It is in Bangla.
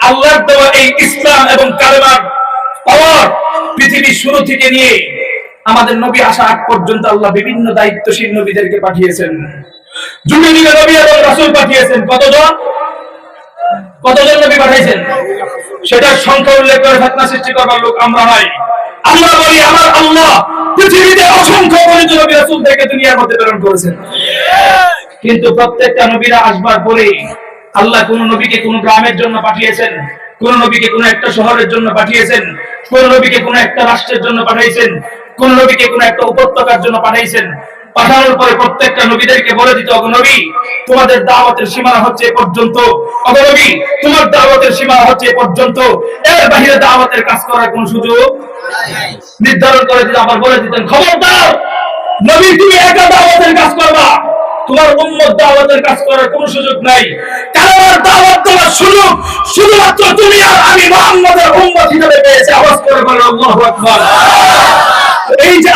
আল্লাহর দেওয়া এই ইসলাম এবং কালেমার পাওয়ার পৃথিবীর শুরু থেকে নিয়ে আমাদের নবী আসা আগ পর্যন্ত আল্লাহ বিভিন্ন দায়িত্বশীল নবীদেরকে পাঠিয়েছেন। যুগে যুগে নবী এবং রাসূল পাঠিয়েছেন। কতজন নবী পাঠিয়েছেন সেটার সংখ্যা উল্লেখ করে ফিতনা সৃষ্টি করবার লোক আমরা নই। আমরা বলি আমার আল্লাহ পৃথিবীতে অসংখ্য অগণিত নবী রাসূলদেরকে দুনিয়ার মধ্যে প্রেরণ করেছেন। কিন্তু প্রত্যেকটা নবীরা আসবার পরে আল্লাহ কোন নবীকে কোন গ্রামের জন্য পাঠিয়েছেন, কোন নবীকে কোন একটা শহরের জন্য পাঠিয়েছেন, কোন নবীকে কোন একটা রাষ্ট্রের জন্য পাঠিয়েছেন, কোন নবীকে কোন একটা উপত্যকার জন্য পাঠিয়েছেন। পাঠানোর পরে প্রত্যেকটা নবীদেরকে বলে দিত, ওগো নবী তোমাদের দাওয়াতের সীমানা হচ্ছে এ পর্যন্ত, ওগো নবী তোমার দাওয়াতের সীমানা হচ্ছে এ পর্যন্ত, এর বাইরে দাওয়াতের কাজ করার কোনো সুযোগ নির্ধারণ করে দিতে আবার বলে দিতেন, খবরদার নবী তুমি একা দাওয়াতের কাজ করবা, তোমার উম্মত দাওয়াতের কাজ করার কোনো সুযোগ নাই। কালেমার দাওয়াত দেওয়ার সুযোগ শুধুমাত্র তুমি আর আমি মুহাম্মদের উম্মত হিসেবে পেয়েছি। আওয়াজ করে বলো আল্লাহু আকবার। এই যে